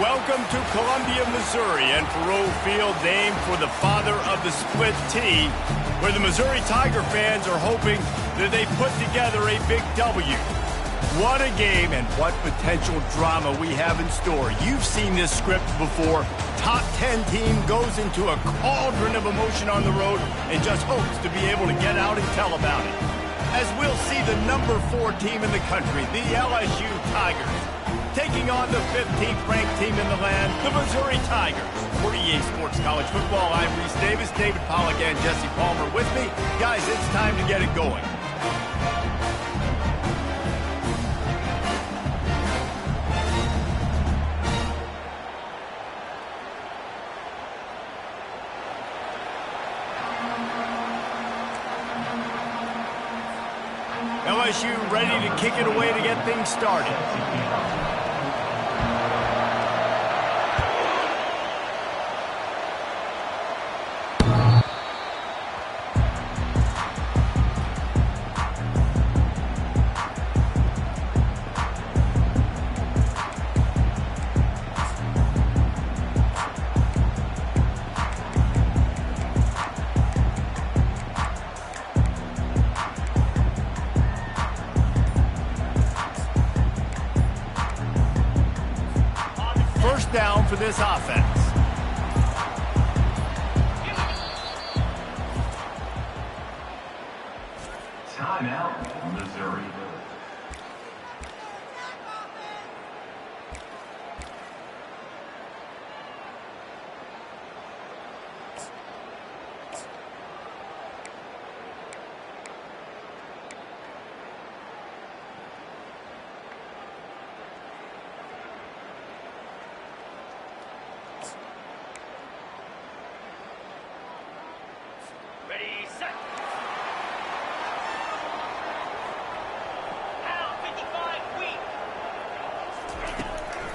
Welcome to Columbia, Missouri, and Faroe Field, named for the father of the split T, where the Missouri Tiger fans are hoping that they put together a big W. What a game and what potential drama we have in store. You've seen this script before. Top 10 team goes into a cauldron of emotion on the road and just hopes to be able to get out and tell about it. As we'll see the number 4 team in the country, the LSU Tigers, taking on the 15th ranked team in the land, the Missouri Tigers. For EA Sports College Football, I'm Reese Davis, David Pollack, and Jesse Palmer with me. Guys, it's time to get it going. LSU ready to kick it away to get things started. Down for this offense. Timeout, Missouri.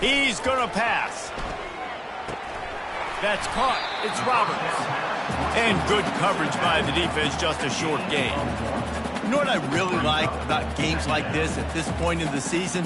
He's going to pass. That's caught. It's Roberts. And good coverage by the defense, just a short gain. You know what I really like about games like this at this point in the season?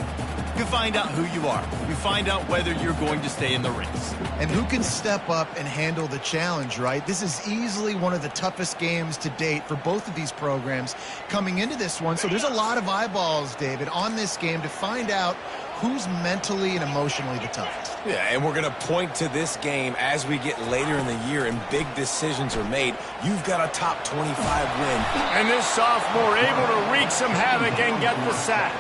You find out who you are. You find out whether you're going to stay in the race. And who can step up and handle the challenge, right? This is easily one of the toughest games to date for both of these programs coming into this one. So there's a lot of eyeballs, David, on this game to find out who's mentally and emotionally the toughest. Yeah, and we're going to point to this game as we get later in the year and big decisions are made. You've got a top 25 win. And this sophomore able to wreak some havoc and get the sack.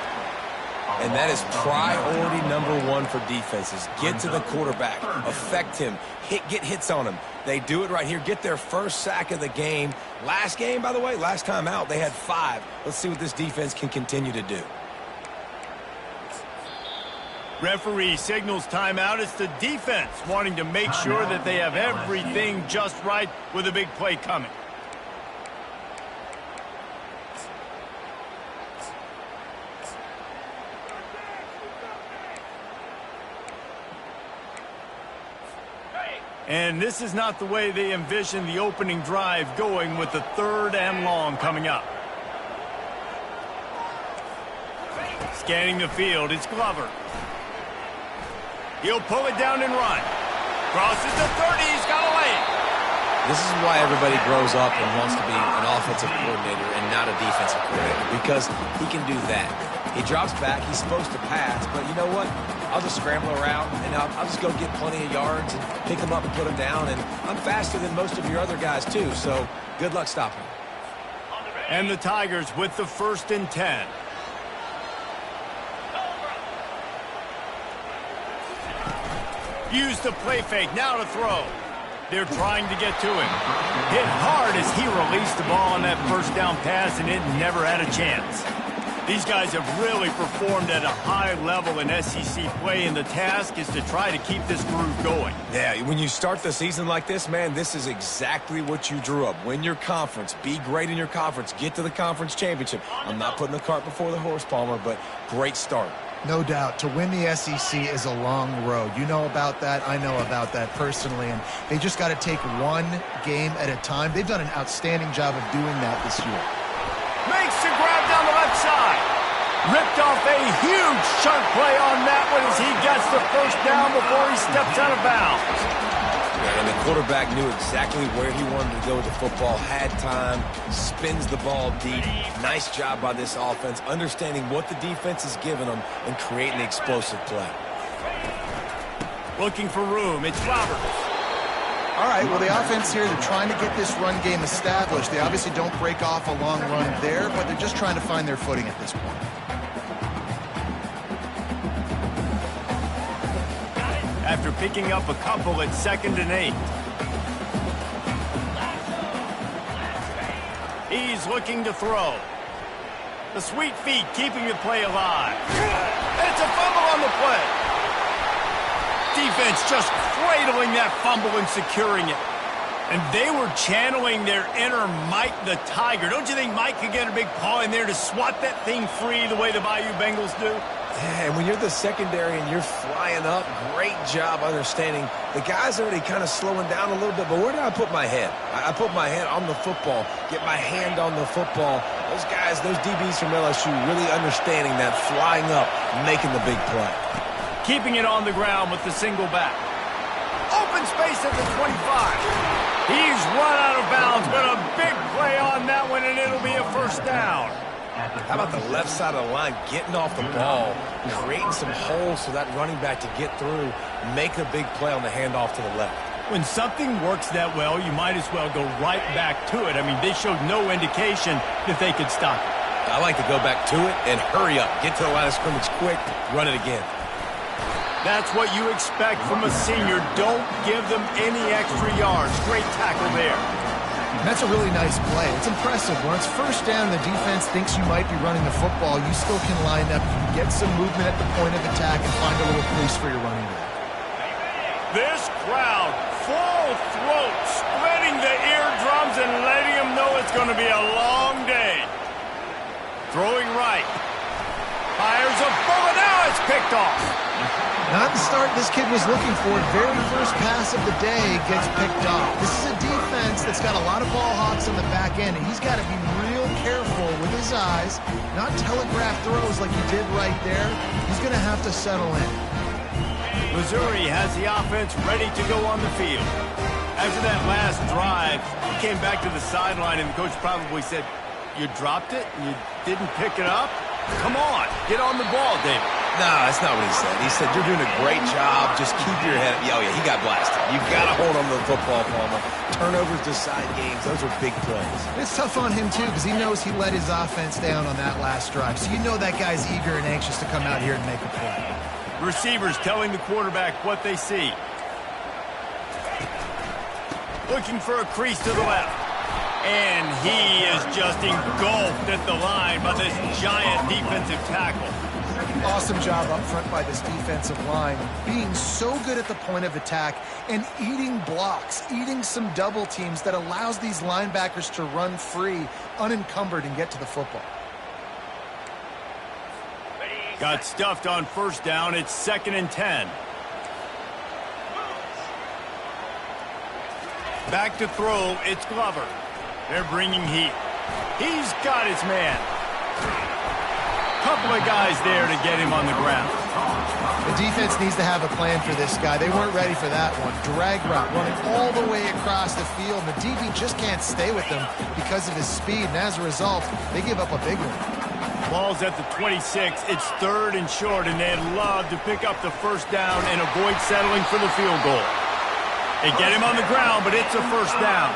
And that is priority #1 for defenses. Get to the quarterback, affect him, get hits on him. They do it right here, get their first sack of the game. Last game, by the way, last time out, they had 5. Let's see what this defense can continue to do. Referee signals timeout. It's the defense wanting to make sure that they have everything just right with a big play coming. And this is not the way they envision the opening drive going with the 3rd and long coming up. Scanning the field, it's Glover. He'll pull it down and run. Crosses the 30, he's got a lane. This is why everybody grows up and wants to be an offensive coordinator and not a defensive coordinator, because he can do that. He drops back, he's supposed to pass, but you know what? I'll just scramble around, and I'll just go get plenty of yards and pick them up and put them down, and I'm faster than most of your other guys too, so good luck stopping. And the Tigers with the 1st and 10. Use the play fake, now to throw. They're trying to get to him. Hit hard as he released the ball on that first down pass, and it never had a chance. These guys have really performed at a high level in SEC play, and the task is to try to keep this groove going. Yeah, when you start the season like this, man, this is exactly what you drew up. Win your conference, be great in your conference, get to the conference championship. I'm not putting the cart before the horse, Palmer, but great start. No doubt. To win the SEC is a long road. You know about that. I know about that personally. And they just got to take one game at a time. They've done an outstanding job of doing that this year. Makes the grab down the left side. Ripped off a huge chunk play on that one as he gets the first down before he steps out of bounds. Yeah, and the quarterback knew exactly where he wanted to go with the football, had time, spins the ball deep. Nice job by this offense, understanding what the defense is giving them and creating the explosive play. Looking for room, it's Roberts. All right, well, the offense here, they're trying to get this run game established. They obviously don't break off a long run there, but they're just trying to find their footing at this point. After picking up a couple at 2nd and 8. He's looking to throw. The sweet feet keeping the play alive. It's a fumble on the play. Defense just cradling that fumble and securing it. And they were channeling their inner Mike the Tiger. Don't you think Mike could get a big paw in there to swat that thing free the way the Bayou Bengals do? Yeah, and when you're the secondary and you're flying up, great job understanding. The guy's already kind of slowing down a little bit, but where do I put my head? I put my head on the football, get my hand on the football. Those guys, those DBs from LSU really understanding that flying up, making the big play. Keeping it on the ground with the single back. Open space at the 25. He's run out of bounds, but a big play on that one, and it'll be a first down. How about the left side of the line getting off the ball, creating some holes for that running back to get through, make a big play on the handoff to the left. When something works that well, you might as well go right back to it. I mean, they showed no indication that they could stop it. I like to go back to it and hurry up. Get to the line of scrimmage quick, run it again. That's what you expect from a senior. Don't give them any extra yards. Great tackle there. That's a really nice play. It's impressive. When it's first down, the defense thinks you might be running the football. You still can line up. You can get some movement at the point of attack and find a little crease for your running back. This crowd, full throat, splitting the eardrums and letting them know it's going to be a long day. Throwing right. Fires a bullet. Now it's picked off. Not the start this kid was looking for. Very first pass of the day gets picked off. This is a defense that's got a lot of ball hawks on the back end, and he's got to be real careful with his eyes, not telegraph throws like he did right there. He's going to have to settle in. Missouri has the offense ready to go on the field. After that last drive, he came back to the sideline, and the coach probably said, "You dropped it? You didn't pick it up? Come on, get on the ball, David." No, that's not what he said. He said, "You're doing a great job. Just keep your head up." Oh, yeah, he got blasted. You've got to hold on to the football, Palmer. Turnovers decide games. Those are big plays. It's tough on him, too, because he knows he let his offense down on that last drive. So you know that guy's eager and anxious to come out here and make a play. Receivers telling the quarterback what they see. Looking for a crease to the left. And he is just engulfed at the line by this giant defensive tackle. Awesome job up front by this defensive line, being so good at the point of attack and eating blocks, eating some double teams that allows these linebackers to run free, unencumbered, and get to the football. Got stuffed on first down. It's 2nd and 10. Back to throw. It's Glover. They're bringing heat. He's got his man. Couple of guys there to get him on the ground. The defense needs to have a plan for this guy. They weren't ready for that one. Drag route running all the way across the field. The DB just can't stay with him because of his speed, and as a result, they give up a big one. Ball's at the 26. It's 3rd and short, and they'd love to pick up the first down and avoid settling for the field goal. They get him on the ground, but it's a first down.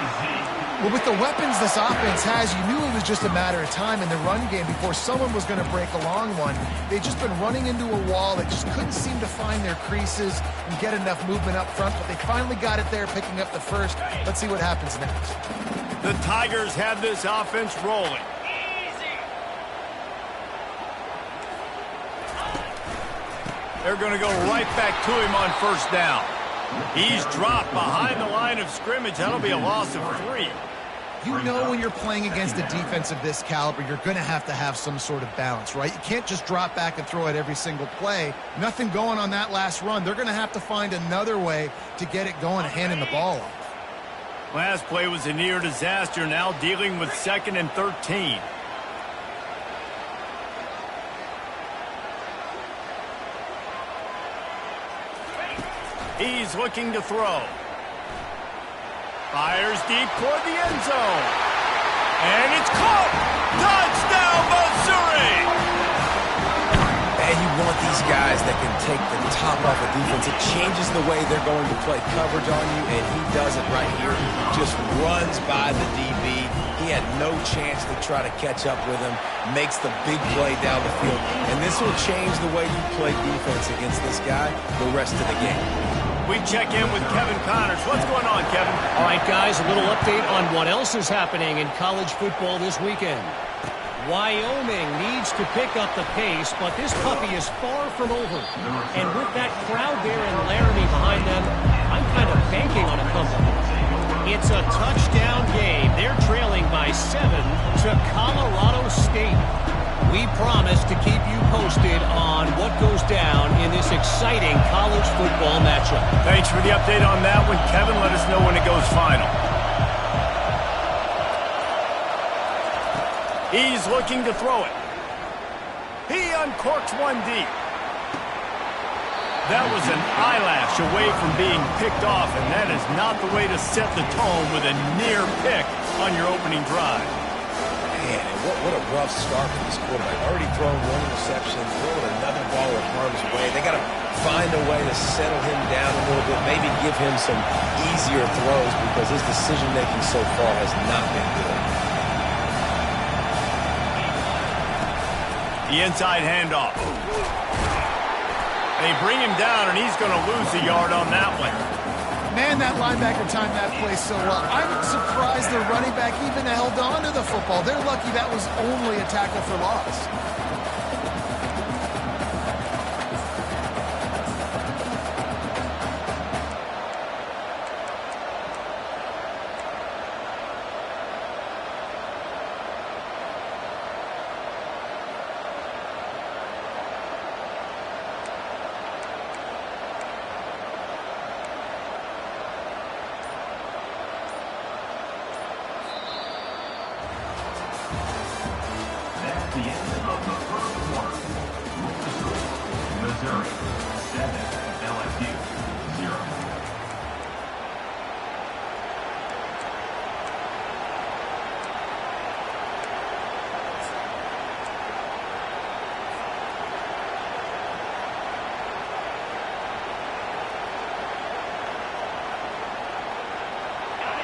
Well, with the weapons this offense has, you knew it was just a matter of time in the run game before someone was going to break a long one. They'd just been running into a wall. They just couldn't seem to find their creases and get enough movement up front, but they finally got it there, picking up the first. Let's see what happens next. The Tigers have this offense rolling. They're going to go right back to him on first down. He's dropped behind the line of scrimmage. That'll be a loss of 3. You know when you're playing against a defense of this caliber, you're going to have some sort of balance, right? You can't just drop back and throw it every single play. Nothing going on that last run. They're going to have to find another way to get it going and handing the ball off. Last play was a near disaster. Now dealing with 2nd and 13. He's looking to throw. Fires deep toward the end zone. And it's caught! Touchdown, Missouri! And you want these guys that can take the top off the defense. It changes the way they're going to play coverage on you, and he does it right here. Just runs by the DB. He had no chance to try to catch up with him. Makes the big play down the field. And this will change the way you play defense against this guy the rest of the game. We check in with Kevin Connors. What's going on, Kevin? All right, guys, a little update on what else is happening in college football this weekend. Wyoming needs to pick up the pace, but this puppy is far from over. And with that crowd there in Laramie behind them, I'm kind of banking on a comeback. It's a touchdown game. They're trailing by 7 to Colorado State. We promise to keep you posted on what goes down in this exciting college football matchup. Thanks for the update on that one, Kevin. Let us know when it goes final. He's looking to throw it. He uncorks one deep. That was an eyelash away from being picked off, and that is not the way to set the tone with a near pick on your opening drive. Man, what a rough start for this quarterback. Already thrown one interception, throwing another ball in harm's way. They got to find a way to settle him down a little bit, maybe give him some easier throws because his decision-making so far has not been good. The inside handoff. They bring him down, and he's going to lose a yard on that one. Man, that linebacker timed that play so well. I'm surprised their running back even held on to the football. They're lucky that was only a tackle for loss. The end of the first quarter. Missouri 7, LSU 0.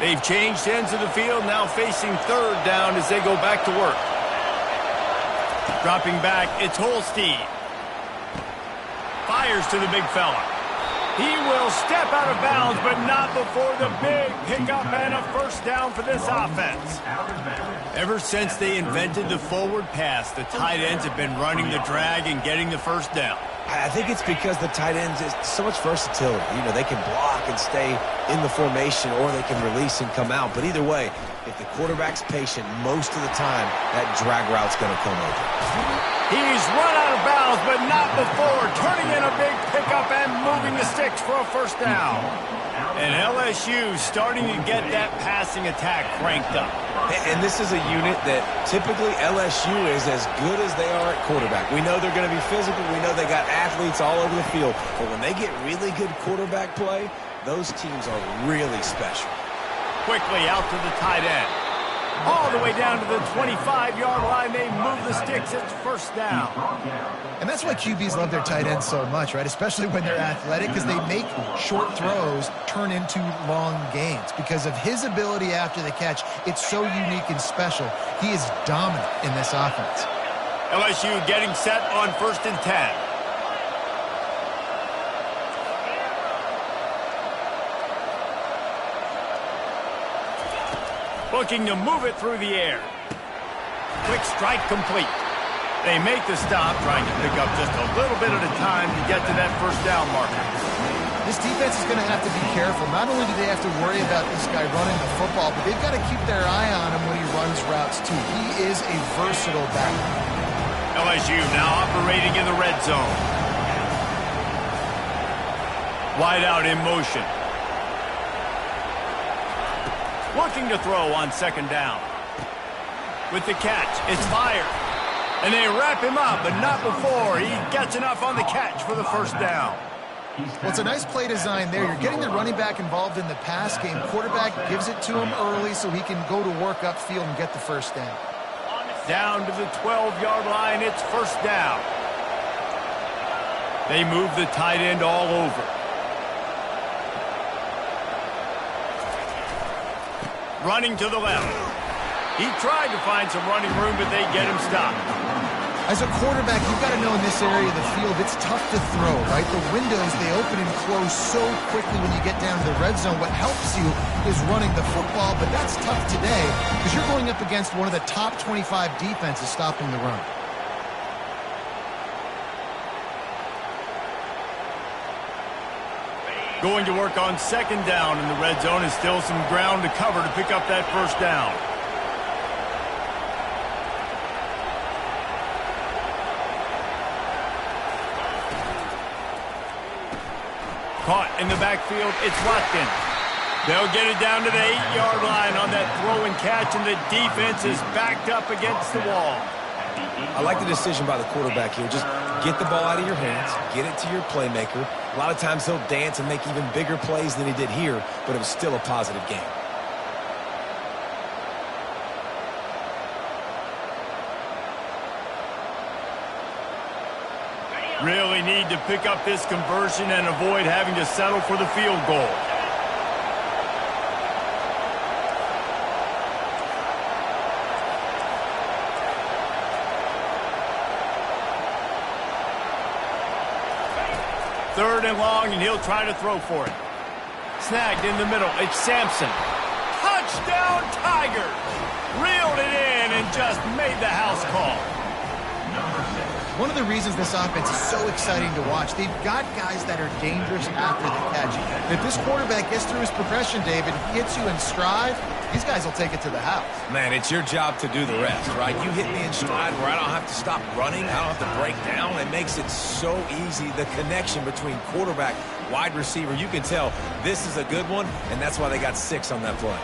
They've changed ends of the field, now facing third down as they go back to work. Dropping back, it's Holstein. Fires to the big fella. He will step out of bounds, but not before the big pickup and a first down for this offense. Ever since they invented the forward pass, the tight ends have been running the drag and getting the first down. I think it's because the tight ends is so much versatility. You know, they can block and stay in the formation, or they can release and come out. But either way, if the quarterback's patient, most of the time, that drag route's going to come over. He's run out of bounds, but not before turning in a big pickup and moving the sticks for a first down. And LSU starting to get that passing attack cranked up. And this is a unit that typically LSU is as good as they are at quarterback. We know they're going to be physical. We know they got athletes all over the field. But when they get really good quarterback play, those teams are really special. Quickly out to the tight end. All the way down to the 25-yard line. They move the sticks. It's first down. And that's why QBs love their tight ends so much, right? Especially when they're athletic, because they make short throws turn into long gains. Because of his ability after the catch, it's so unique and special. He is dominant in this offense. LSU getting set on 1st and 10. Looking to move it through the air. Quick strike complete. They make the stop, trying to pick up just a little bit at a time to get to that first down marker. This defense is going to have to be careful. Not only do they have to worry about this guy running the football, but they've got to keep their eye on him when he runs routes too. He is a versatile back. LSU now operating in the red zone. Wide out in motion. Looking to throw on 2nd down. With the catch, it's fired. And they wrap him up, but not before he gets enough on the catch for the first down. Well, it's a nice play design there. You're getting the running back involved in the pass game. Quarterback gives it to him early so he can go to work upfield and get the first down. Down to the 12-yard line, it's first down. They move the tight end all over. Running to the left. He tried to find some running room, but they get him stopped. As a quarterback, you've got to know in this area of the field, it's tough to throw, right? The windows, they open and close so quickly when you get down to the red zone. What helps you is running the football, but that's tough today because you're going up against one of the top 25 defenses stopping the run. Going to work on second down in the red zone, and still some ground to cover to pick up that first down. Caught in the backfield, it's Watkins. They'll get it down to the 8-yard line on that throw and catch, and the defense is backed up against the wall. I like the decision by the quarterback here. Just get the ball out of your hands, get it to your playmaker. A lot of times he'll dance and make even bigger plays than he did here, but it was still a positive game. Really need to pick up this conversion and avoid having to settle for the field goal. Third and long, and he'll try to throw for it. Snagged in the middle. It's Sampson. Touchdown, Tigers! Reeled it in and just made the house call. One of the reasons this offense is so exciting to watch, they've got guys that are dangerous after the catch. And if this quarterback gets through his progression, David, hits you in stride, these guys will take it to the house. Man, it's your job to do the rest, right? You hit me in stride where I don't have to stop running, I don't have to break down. It makes it so easy, the connection between quarterback, wide receiver. You can tell this is a good one, and that's why they got 6 on that play.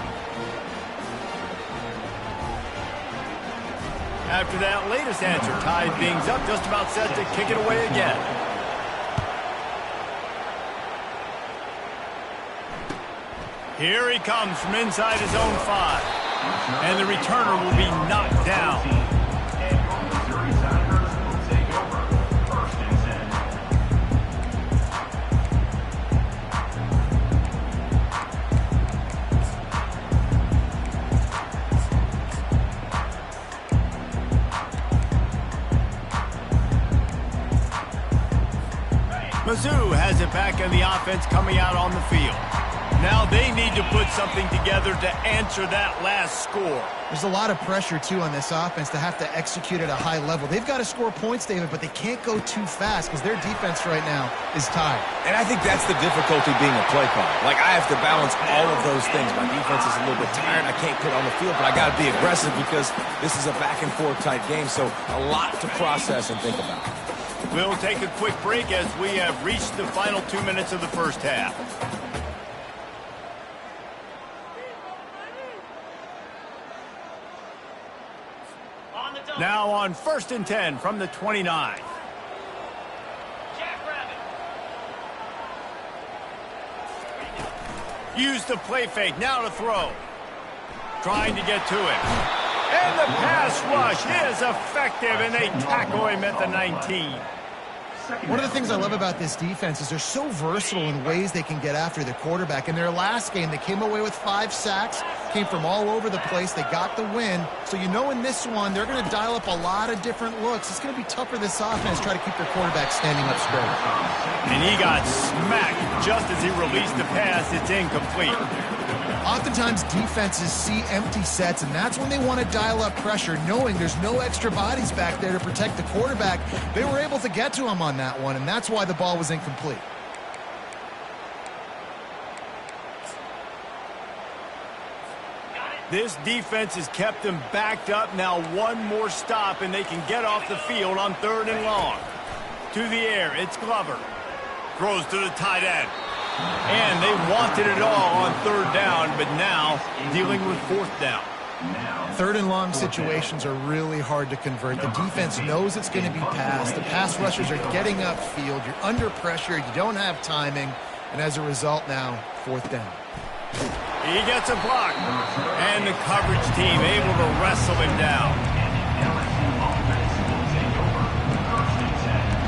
After that latest answer tied things up, just about set to kick it away again. Here he comes from inside his own 5. And the returner will be knocked down. Mizzou has it back in the offense coming out on the field. Now they need to put something together to answer that last score. There's a lot of pressure, too, on this offense to have to execute at a high level. They've got to score points, David, but they can't go too fast because their defense right now is tired. And I think that's the difficulty being a play caller. Like, I have to balance all of those things. My defense is a little bit tired. I can't put on the field, but I got to be aggressive because this is a back-and-forth type game, so a lot to process and think about. We'll take a quick break as we have reached the final 2 minutes of the first half. Now on 1st and 10 from the 29. Use the play fake, now to throw. Trying to get to it. And the pass rush is effective, and they tackle him at the 19. One of the things I love about this defense is they're so versatile in ways they can get after the quarterback. In their last game, they came away with 5 sacks, came from all over the place. They got the win. So you know in this one, they're going to dial up a lot of different looks. It's going to be tough for this offense to try to keep their quarterback standing up straight. And he got smacked just as he released the pass. It's incomplete. Oftentimes, defenses see empty sets, and that's when they want to dial up pressure, knowing there's no extra bodies back there to protect the quarterback. They were able to get to him on that one, and that's why the ball was incomplete. This defense has kept them backed up. Now one more stop, and they can get off the field on 3rd and long. To the air, it's Glover. Throws to the tight end. And they wanted it all on 3rd down, but now dealing with 4th down. Third and long situations are really hard to convert. The defense knows it's going to be passed. The pass rushers are getting upfield. You're under pressure. You don't have timing. And as a result now, fourth down. He gets a block. And the coverage team able to wrestle him down. LSU offense will take over 1st and 10.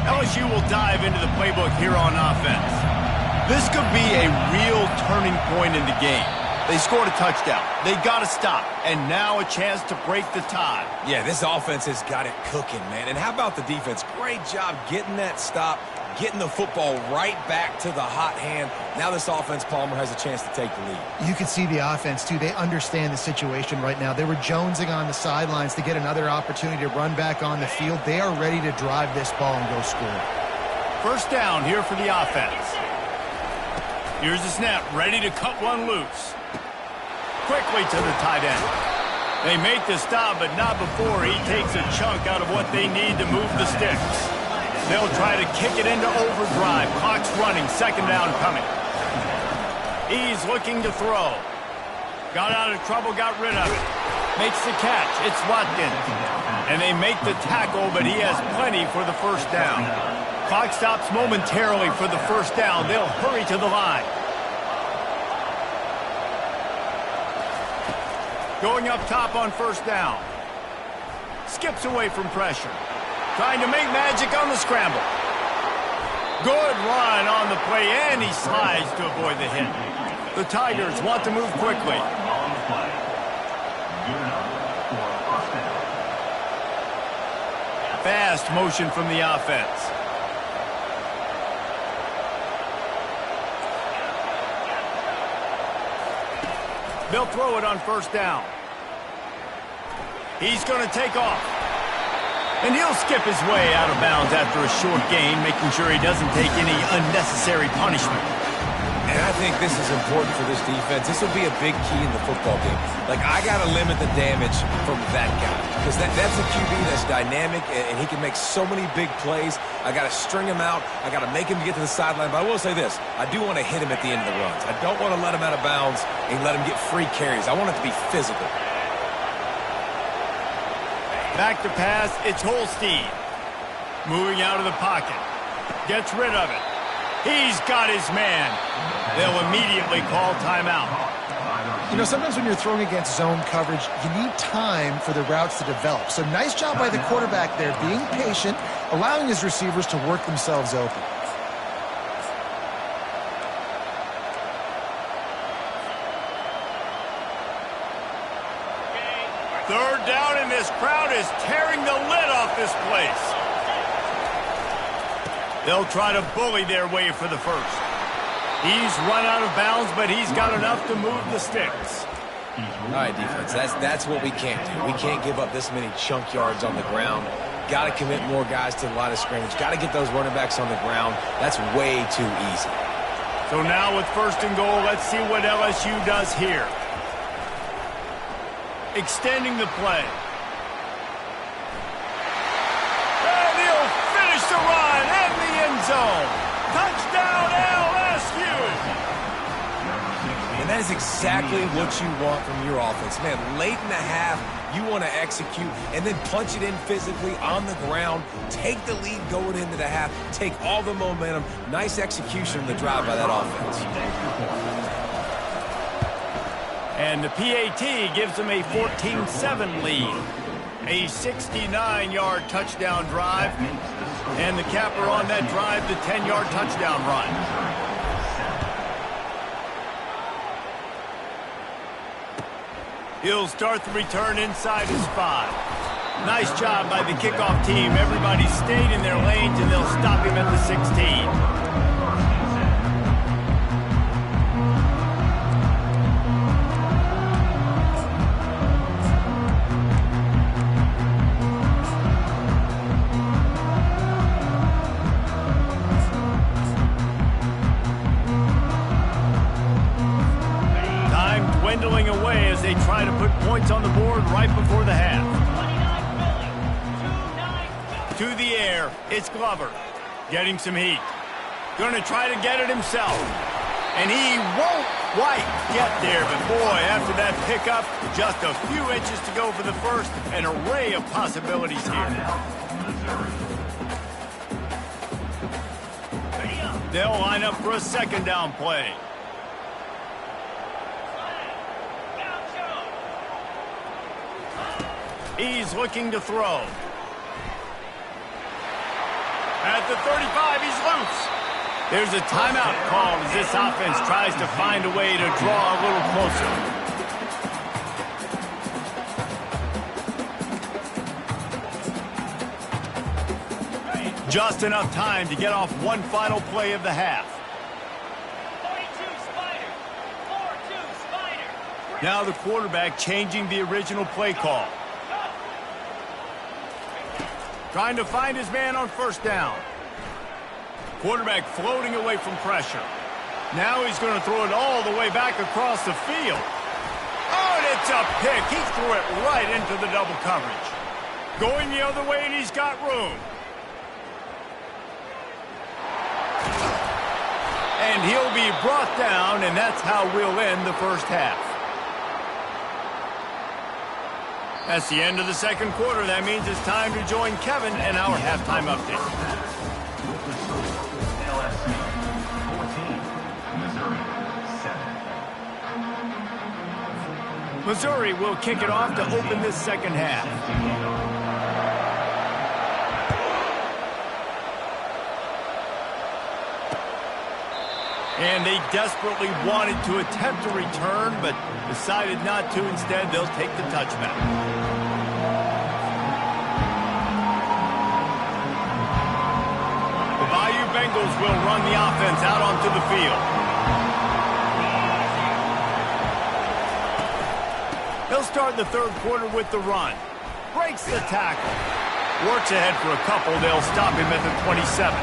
LSU will dive into the playbook here on offense. This could be a real turning point in the game. They scored a touchdown. They got to stop. And now a chance to break the tie. Yeah, this offense has got it cooking, man. And how about the defense? Great job getting that stop, getting the football right back to the hot hand. Now this offense, Palmer, has a chance to take the lead. You can see the offense, too. They understand the situation right now. They were jonesing on the sidelines to get another opportunity to run back on the field. They are ready to drive this ball and go score. First down here for the offense. Here's the snap, ready to cut one loose. Quickly to the tight end. They make the stop, but not before he takes a chunk out of what they need to move the sticks. They'll try to kick it into overdrive. Clock's running, second down coming. He's looking to throw. Got out of trouble, got rid of it. Makes the catch, it's Watkins. And they make the tackle, but he has plenty for the first down. Clock stops momentarily for the first down. They'll hurry to the line. Going up top on first down. Skips away from pressure. Trying to make magic on the scramble. Good run on the play, and he slides to avoid the hit. The Tigers want to move quickly. On the play. Good enough for 1st down. Fast motion from the offense. They'll throw it on first down. He's going to take off. And he'll skip his way out of bounds after a short gain, making sure he doesn't take any unnecessary punishment. And I think this is important for this defense. This will be a big key in the football game. Like, I got to limit the damage from that guy. Because that's a QB that's dynamic, and he can make so many big plays. I got to string him out. I got to make him get to the sideline. But I will say this. I do want to hit him at the end of the runs. I don't want to let him out of bounds and let him get free carries. I want it to be physical. Back to pass, it's Holstein. Moving out of the pocket. Gets rid of it. He's got his man. They'll immediately call timeout. You know, sometimes when you're throwing against zone coverage, you need time for the routes to develop. So nice job by the quarterback there, being patient, allowing his receivers to work themselves open. Third down, and this crowd is tearing the lid off this place. They'll try to bully their way for the first. He's run out of bounds, but he's got enough to move the sticks. All right, defense, that's what we can't do. We can't give up this many chunk yards on the ground. Got to commit more guys to the line of scrimmage. Got to get those running backs on the ground. That's way too easy. So now with first and goal, let's see what LSU does here. Extending the play. And he'll finish the run in the end zone. Touchdown, LSU! And that is exactly what you want from your offense. Man, late in the half, you want to execute and then punch it in physically on the ground. Take the lead going into the half. Take all the momentum. Nice execution of the drive by that offense. And the PAT gives them a 14-7 lead. A 69-yard touchdown drive. And the capper on that drive, the 10-yard touchdown run. He'll start the return inside his 5. Nice job by the kickoff team. Everybody stayed in their lanes, and they'll stop him at the 16. pulling away as they try to put points on the board right before the half. To the air, it's Glover. Getting some heat. Going to try to get it himself. And he won't quite get there. But boy, after that pickup, just a few inches to go for the first. An array of possibilities here. They'll line up for a second down play. He's looking to throw. At the 35, he's loose. There's a timeout called as this offense tries to find a way to draw a little closer. Just enough time to get off one final play of the half. 42 Spider. Now the quarterback changing the original play call. Trying to find his man on first down. Quarterback floating away from pressure. Now he's going to throw it all the way back across the field. Oh, and it's a pick. He threw it right into the double coverage. Going the other way, and he's got room. And he'll be brought down, and that's how we'll end the first half. That's the end of the second quarter. That means it's time to join Kevin and our halftime update. LSU 14, Missouri 7. Missouri will kick it off to open this second half. And they desperately wanted to attempt a return, but decided not to. Instead, they'll take the touchback. The Bayou Bengals will run the offense out onto the field. They'll start the third quarter with the run. Breaks the tackle. Works ahead for a couple. They'll stop him at the 27.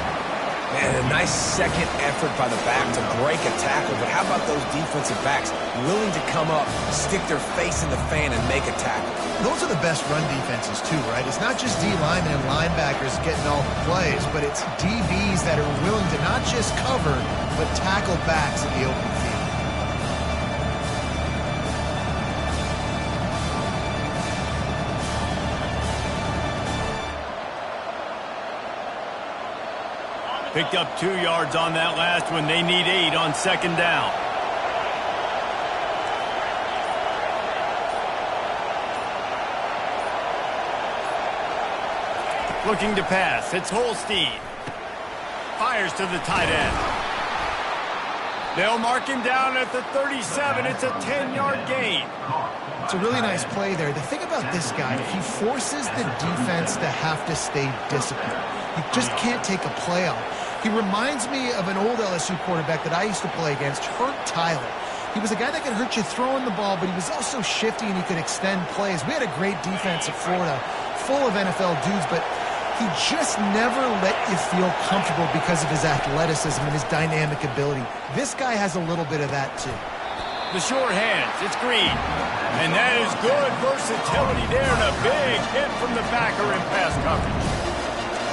Man, a nice second effort by the back to break a tackle, but how about those defensive backs willing to come up, stick their face in the fan, and make a tackle? Those are the best run defenses, too, right? It's not just D linemen and linebackers getting all the plays, but it's DBs that are willing to not just cover, but tackle backs in the open field. Picked up 2 yards on that last one. They need 8 on second down. Looking to pass. It's Holstein. Fires to the tight end. They'll mark him down at the 37. It's a 10-yard gain. It's a really nice play there. The thing about this guy, he forces the defense to have to stay disciplined. You just can't take a play off. He reminds me of an old LSU quarterback that I used to play against, Hurt Tyler. He was a guy that could hurt you throwing the ball, but he was also shifty and he could extend plays. We had a great defense at Florida, full of NFL dudes, but he just never let you feel comfortable because of his athleticism and his dynamic ability. This guy has a little bit of that, too. The short hands, it's Green. And that is good versatility there, and a big hit from the backer in pass coverage.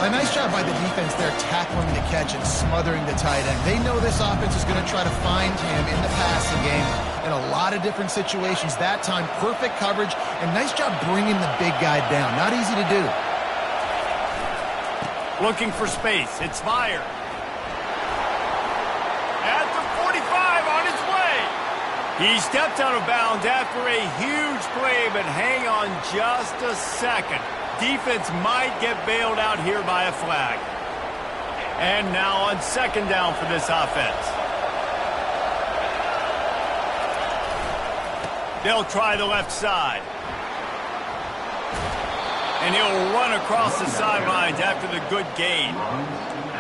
A nice job by the defense there, tackling the catch and smothering the tight end. They know this offense is going to try to find him in the passing game in a lot of different situations. That time, perfect coverage, and nice job bringing the big guy down. Not easy to do. Looking for space. It's fired. At the 45 on his way. He stepped out of bounds after a huge play, but hang on just a second. Defense might get bailed out here by a flag. And now on second down for this offense. They'll try the left side. And he'll run across the sidelines after the good gain.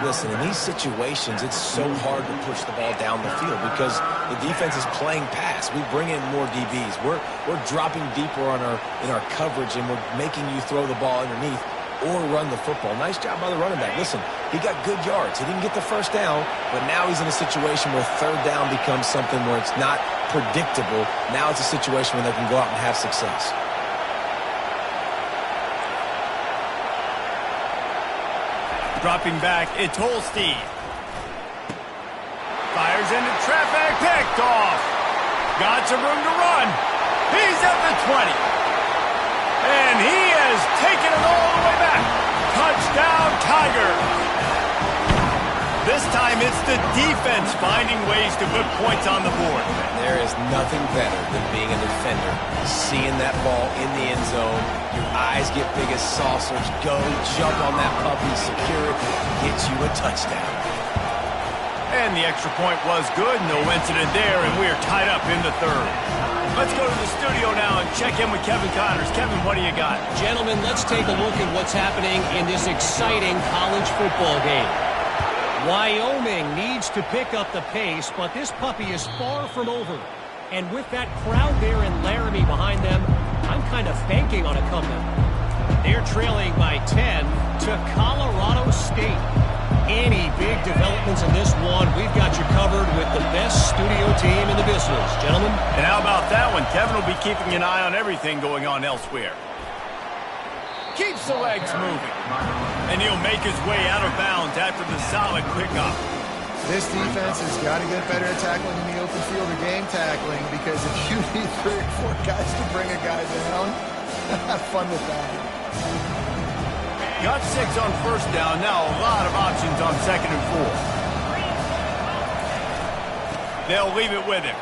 Listen, in these situations, it's so hard to push the ball down the field because the defense is playing pass. We bring in more DBs. We're dropping deeper in our coverage, and we're making you throw the ball underneath. or run the football. Nice job by the running back. Listen, he got good yards. He didn't get the first down, but now he's in a situation where third down becomes something where it's not predictable. Now it's a situation where they can go out and have success. Dropping back, it's Holstein. Fires into traffic, picked off. Got some room to run. He's at the 20. And he has taken it all the way back. Touchdown, Tigers. This time it's the defense finding ways to put points on the board. There is nothing better than being a defender. Seeing that ball in the end zone, your eyes get big as saucers. Go, jump on that puppy, secure it, get you a touchdown. And the extra point was good. No incident there, and we are tied up in the third. Let's go to the studio now and check in with Kevin Connors. Kevin, what do you got? Gentlemen, let's take a look at what's happening in this exciting college football game. Wyoming needs to pick up the pace, but this puppy is far from over. And with that crowd there in Laramie behind them, I'm kind of banking on a comeback. They're trailing by 10 to Colorado State. Any big developments in this one, we've got you covered with the best studio team in the business, gentlemen. And how about that one? Kevin will be keeping an eye on everything going on elsewhere. Keeps the legs moving. And he'll make his way out of bounds after the solid pickup. This defense has got to get better at tackling in the open field or game tackling, because if you need 3 or 4 guys to bring a guy down, have fun with that. Got 6 on first down. Now a lot of options on 2nd and 4. They'll leave it with him.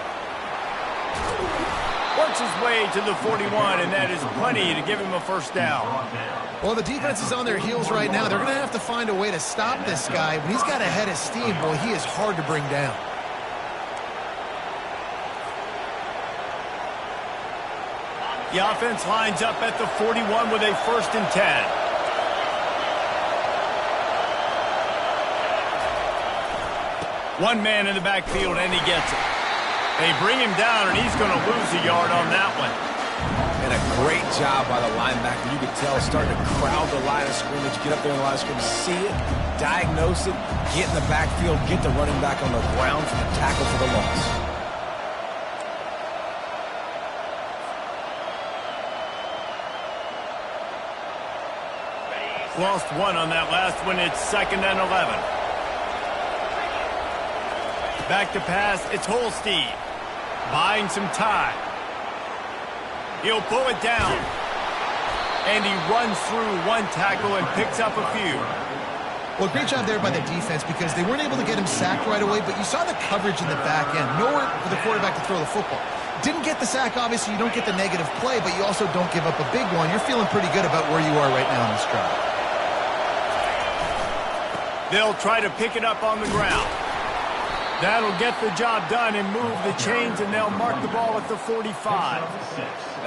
Works his way to the 41, and that is plenty to give him a first down. Well, the defense is on their heels right now. They're going to have to find a way to stop this guy. When he's got a head of steam, boy, he is hard to bring down. The offense lines up at the 41 with a 1st and 10. One man in the backfield, and he gets it. They bring him down, and he's going to lose a yard on that one. And a great job by the linebacker. You could tell starting to crowd the line of scrimmage, get up there in the line of scrimmage, see it, diagnose it, get in the backfield, get the running back on the ground for the tackle for the loss. Lost 1 on that last one. It's 2nd and 11. Back to pass, it's Holstein. Buying some time. He'll pull it down. And he runs through 1 tackle and picks up a few. Well, great job there by the defense, because they weren't able to get him sacked right away, but you saw the coverage in the back end. Nowhere for the quarterback to throw the football. Didn't get the sack, obviously. You don't get the negative play, but you also don't give up a big one. You're feeling pretty good about where you are right now in this drive. They'll try to pick it up on the ground. That'll get the job done and move the chains, and they'll mark the ball at the 45.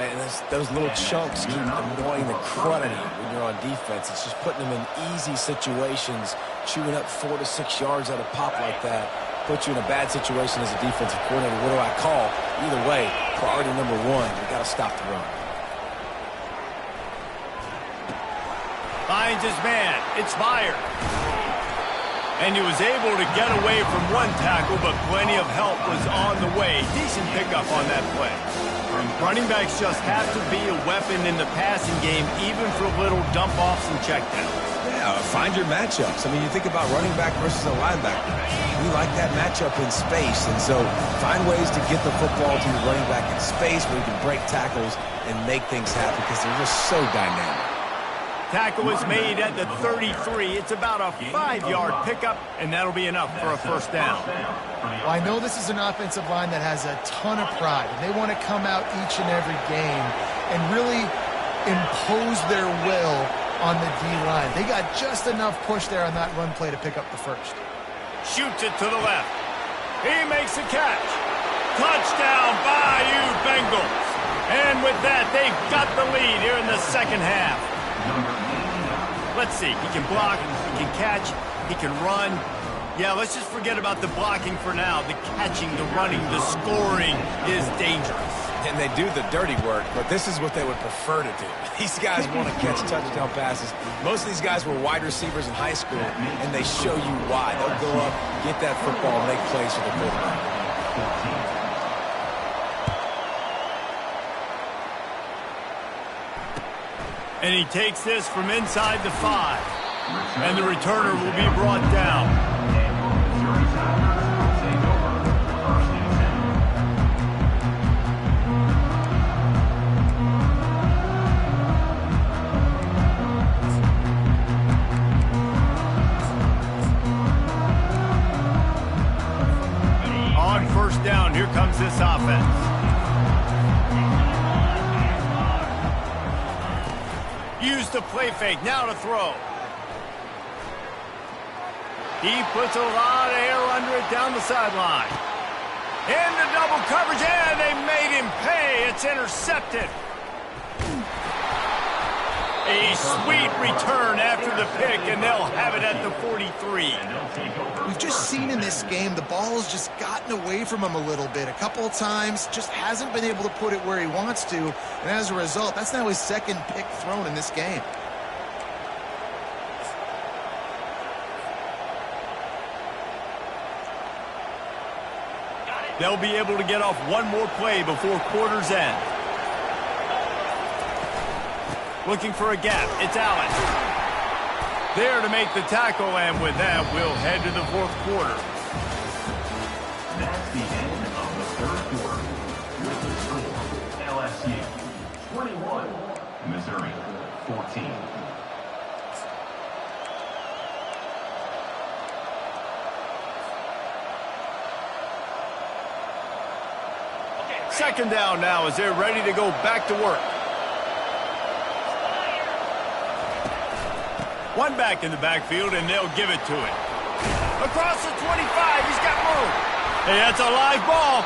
And those little chunks keep annoying the crud out of you when you're on defense. It's just putting them in easy situations, chewing up 4 to 6 yards at a pop like that. Puts you in a bad situation as a defensive coordinator. What do I call? Either way, priority number 1, we got to stop the run. Finds his man. It's Meyer. And he was able to get away from 1 tackle, but plenty of help was on the way. Decent pickup on that play. Running backs just have to be a weapon in the passing game, even for little dump-offs and checkdowns. Yeah, find your matchups. I mean, you think about running back versus a linebacker. We like that matchup in space, and so find ways to get the football to your running back in space where you can break tackles and make things happen, because they're just so dynamic. Tackle is made at the 33. It's about a 5-yard pickup, and that'll be enough for a first down. Well, I know this is an offensive line that has a ton of pride, and they want to come out each and every game and really impose their will on the D-line. They got just enough push there on that run play to pick up the first. Shoots it to the left. He makes a catch. Touchdown, Bayou Bengals. And with that, they've got the lead here in the second half. Let's see. He can block, he can catch, he can run. Yeah, let's just forget about the blocking for now. The catching, the running, the scoring is dangerous. And they do the dirty work, but this is what they would prefer to do. These guys want to catch touchdown passes. Most of these guys were wide receivers in high school, and they show you why. They'll go up, get that football, and make plays for the quarterback. And he takes this from inside the 5. And the returner will be brought down. On first down, here comes this offense. Use the play fake, now to throw. He puts a lot of air under it down the sideline. Into double coverage, and they made him pay. It's intercepted. A sweet return after the pick, and they'll have it at the 43. We've just seen in this game the ball's just gotten away from him a little bit. A couple of times, just hasn't been able to put it where he wants to. And as a result, that's now his second pick thrown in this game. They'll be able to get off one more play before quarter's end. Looking for a gap. It's Allen. There to make the tackle, and with that, we'll head to the fourth quarter. That's the end of the third quarter. With the score, LSU 21, Missouri 14. Second down now as they're ready to go back to work. One back in the backfield, and they'll give it to him. Across the 25, he's got room. Hey, that's a live ball.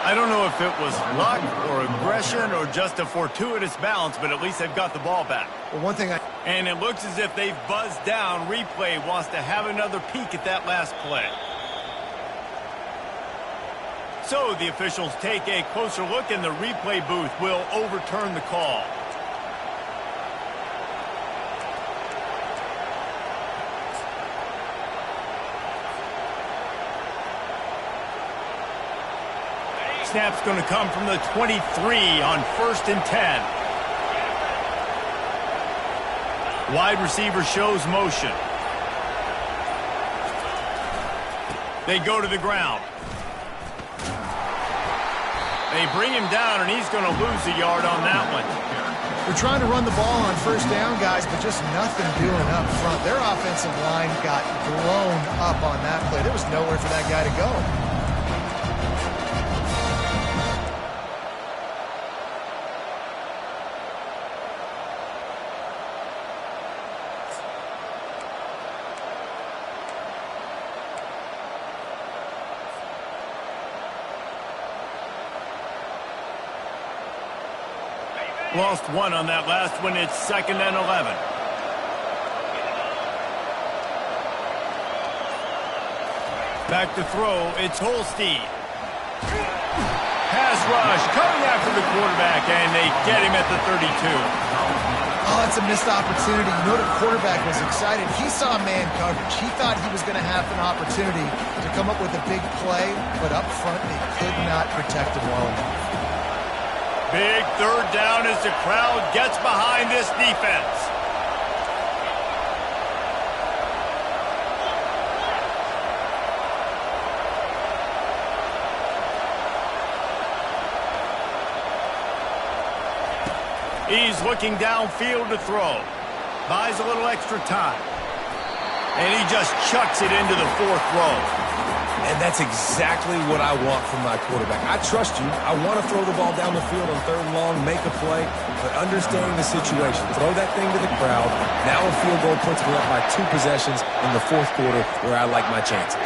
I don't know if it was luck or aggression or just a fortuitous bounce, but at least they've got the ball back. Well, one thing And it looks as if they've buzzed down. Replay wants to have another peek at that last play. So the officials take a closer look, and the replay booth will overturn the call. Snap's going to come from the 23 on 1st and 10. Wide receiver shows motion. They go to the ground. They bring him down, and he's going to lose a yard on that one. They're trying to run the ball on first down, guys, but just nothing doing up front. Their offensive line got blown up on that play. There was nowhere for that guy to go. Lost one on that last one. It's 2nd and 11. Back to throw. It's Holstein. Pass rush coming after the quarterback, and they get him at the 32. Oh, that's a missed opportunity. You know, the quarterback was excited. He saw man coverage. He thought he was going to have an opportunity to come up with a big play, but up front they could not protect him well enough. Big third down as the crowd gets behind this defense. He's looking downfield to throw. Buys a little extra time. And he just chucks it into the 4th row. And that's exactly what I want from my quarterback. I trust you. I want to throw the ball down the field on 3rd and long, make a play, but understanding the situation. Throw that thing to the crowd. Now a field goal puts me up by 2 possessions in the 4th quarter where I like my chances.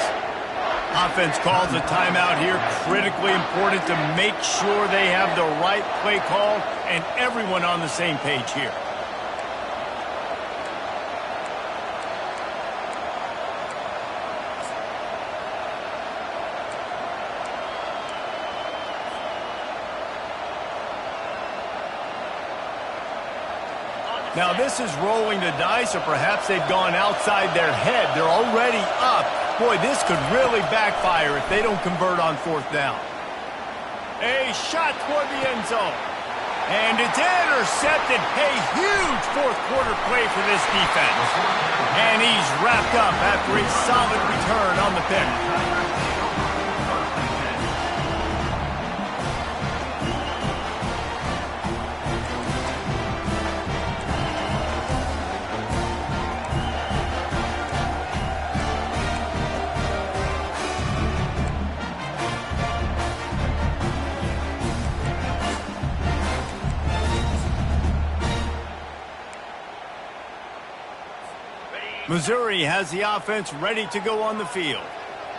Offense calls a timeout here. Critically important to make sure they have the right play call and everyone on the same page here. Now, this is rolling the dice, or perhaps they've gone outside their head. They're already up. Boy, this could really backfire if they don't convert on fourth down. A shot toward the end zone. And it's intercepted. A huge fourth quarter play for this defense. And he's wrapped up after a solid return on the pick. Missouri has the offense ready to go on the field.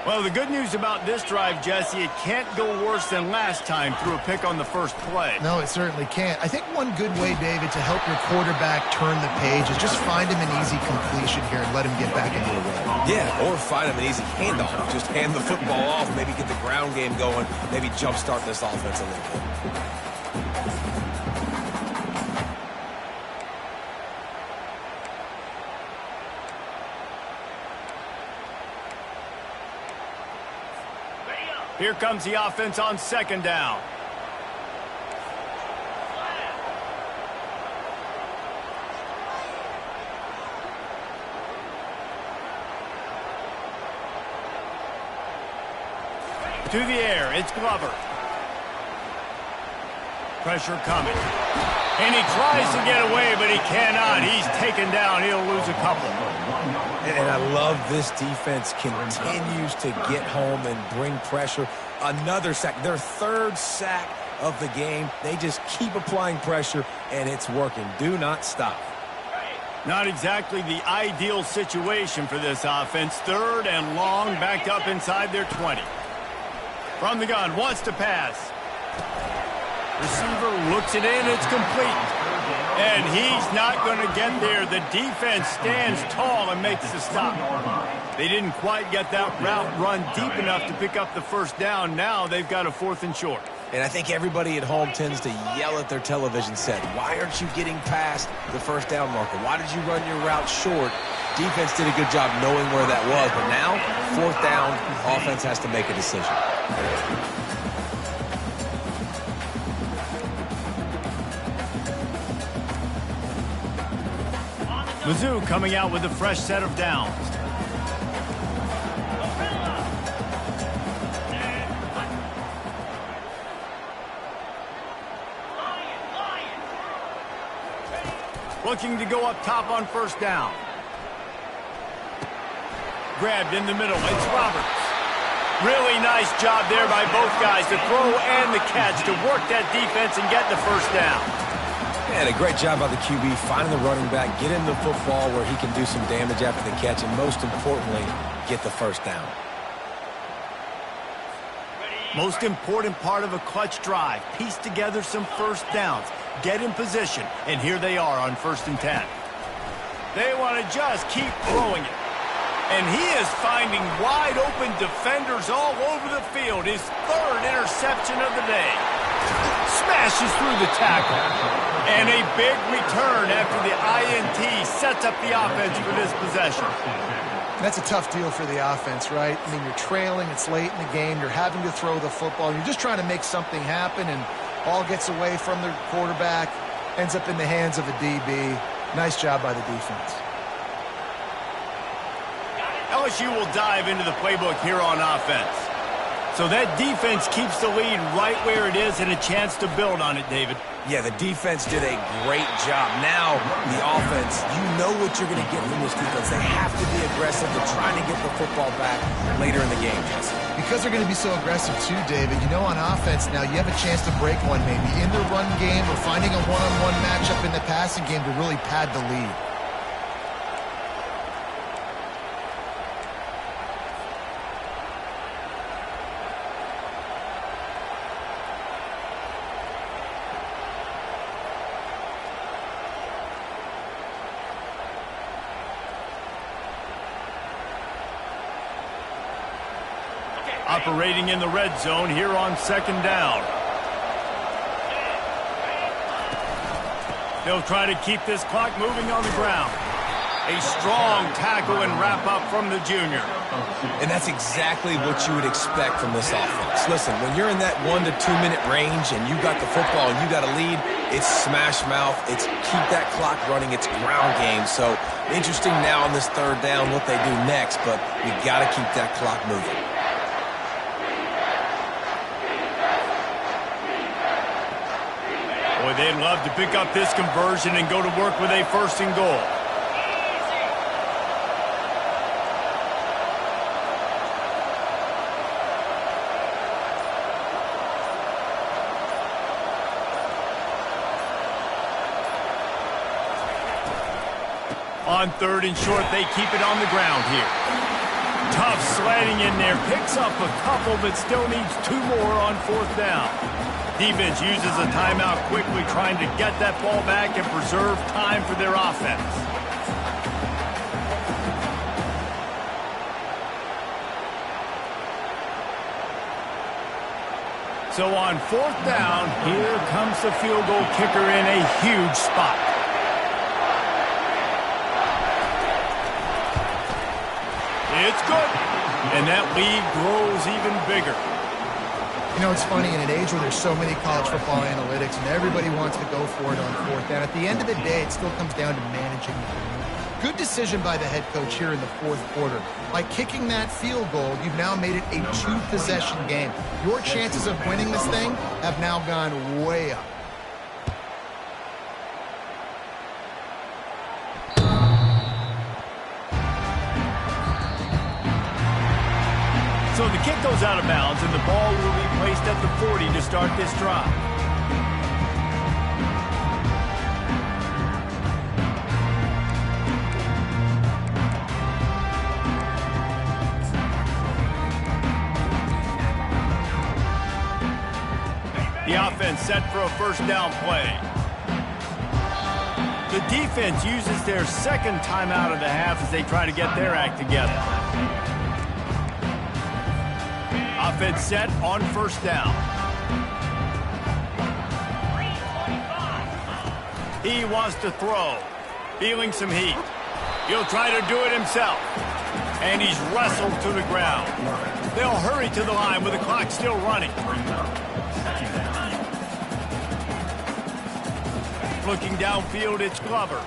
Well, the good news about this drive, Jesse, it can't go worse than last time through a pick on the first play. No, it certainly can't. I think one good way, David, to help your quarterback turn the page is just find him an easy completion here and let him get back into the run. Yeah, or find him an easy handoff. Just hand the football off, maybe get the ground game going, maybe jumpstart this offense a little bit. Here comes the offense on second down. To the air, it's Glover. Pressure coming. And he tries to get away, but he cannot. He's taken down. He'll lose a couple. And I love this defense continues to get home and bring pressure. Another sack, their third sack of the game. They just keep applying pressure, and it's working. Do not stop. Not exactly the ideal situation for this offense. Third and long, backed up inside their 20. From the gun, wants to pass. Receiver looks it in, it's complete. And he's not going to get there. The defense stands tall and makes the stop. They didn't quite get that route run deep enough to pick up the first down. Now they've got a 4th and short. And I think everybody at home tends to yell at their television set. Why aren't you getting past the first down marker? Why did you run your route short? Defense did a good job knowing where that was. But now, 4th down, offense has to make a decision. Mizzou coming out with a fresh set of downs. Looking to go up top on first down. Grabbed in the middle. It's Roberts. Really nice job there by both guys, the throw and the catch, to work that defense and get the first down. And a great job by the QB, finding the running back, get him the football where he can do some damage after the catch, and most importantly, get the first down. Most important part of a clutch drive, piece together some first downs, get in position, and here they are on 1st and 10. They want to just keep throwing it. And he is finding wide-open defenders all over the field. His 3rd interception of the day. Smashes through the tackle. And a big return after the INT sets up the offense for this possession. That's a tough deal for the offense, right? I mean, you're trailing, it's late in the game, you're having to throw the football, you're just trying to make something happen, and ball gets away from the quarterback, ends up in the hands of a DB. Nice job by the defense. LSU will dive into the playbook here on offense. So that defense keeps the lead right where it is and a chance to build on it, David. Yeah, the defense did a great job. Now, the offense, you know what you're going to get from this defense. They have to be aggressive. They're trying to get the football back later in the game, Jesse. Because they're going to be so aggressive too, David, you know, on offense now, you have a chance to break one maybe in the run game or finding a one-on-one matchup in the passing game to really pad the lead. Operating in the red zone here on 2nd down. They'll try to keep this clock moving on the ground. A strong tackle and wrap-up from the junior. And that's exactly what you would expect from this offense. Listen, when you're in that 1 to 2 minute range and you got the football and you got a lead, it's smash mouth, it's keep that clock running, it's ground game. So interesting now on this third down what they do next, but you got to keep that clock moving. Boy, they'd love to pick up this conversion and go to work with a 1st and goal. On 3rd and short, they keep it on the ground here. Tough sledding in there. Picks up a couple, but still needs 2 more on 4th down. Defense uses a timeout quickly, trying to get that ball back and preserve time for their offense. So on 4th down, here comes the field goal kicker in a huge spot. It's good. And that lead grows even bigger. You know, it's funny, in an age where there's so many college football analytics and everybody wants to go for it on 4th down, at the end of the day, it still comes down to managing the game. Good decision by the head coach here in the 4th quarter. By kicking that field goal, you've now made it a 2-possession game. Your chances of winning this thing have now gone way up. So the kick goes out of bounds, and the ball will be placed at the 40 to start this drive. The offense set for a 1st down play. The defense uses their 2nd timeout of the half as they try to get their act together. Offense set on 1st down. He wants to throw. Feeling some heat. He'll try to do it himself. And he's wrestled to the ground. They'll hurry to the line with the clock still running. Looking downfield, it's Glover.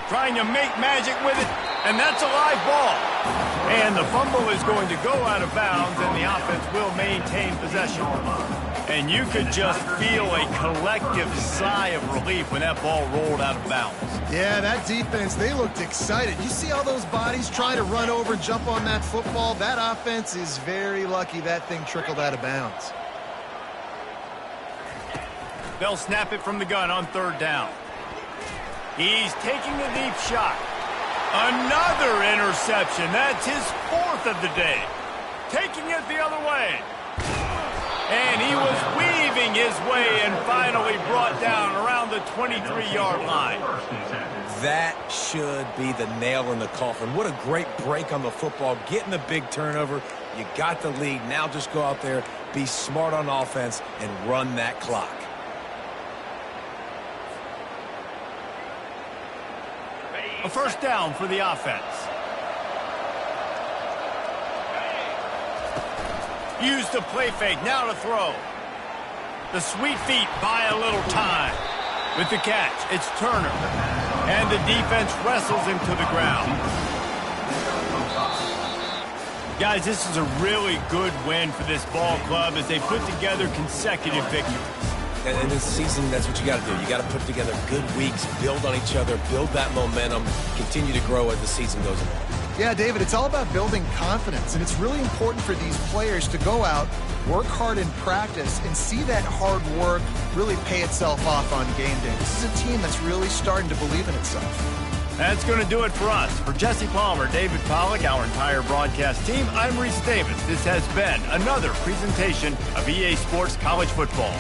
Trying to make magic with it, and that's a live ball. And the fumble is going to go out of bounds, and the offense will maintain possession. And you could just feel a collective sigh of relief when that ball rolled out of bounds. Yeah, that defense, they looked excited. You see all those bodies try to run over, jump on that football? That offense is very lucky that thing trickled out of bounds. They'll snap it from the gun on 3rd down. He's taking a deep shot. Another interception. That's his 4th of the day. Taking it the other way. And he was weaving his way and finally brought down around the 23-yard line. That should be the nail in the coffin. What a great break on the football. Getting the big turnover. You got the lead. Now just go out there, be smart on offense, and run that clock. A 1st down for the offense. Use the play fake, now to throw. The sweet feet buy a little time. With the catch, it's Turner. And the defense wrestles him to the ground. Guys, this is a really good win for this ball club as they put together consecutive victories. And this season, that's what you got to do. You got to put together good weeks, build on each other, build that momentum, continue to grow as the season goes along. Yeah, David, it's all about building confidence, and it's really important for these players to go out, work hard in practice, and see that hard work really pay itself off on game day. This is a team that's really starting to believe in itself. That's going to do it for us. For Jesse Palmer, David Pollack, our entire broadcast team, I'm Reese Davis. This has been another presentation of EA Sports College Football.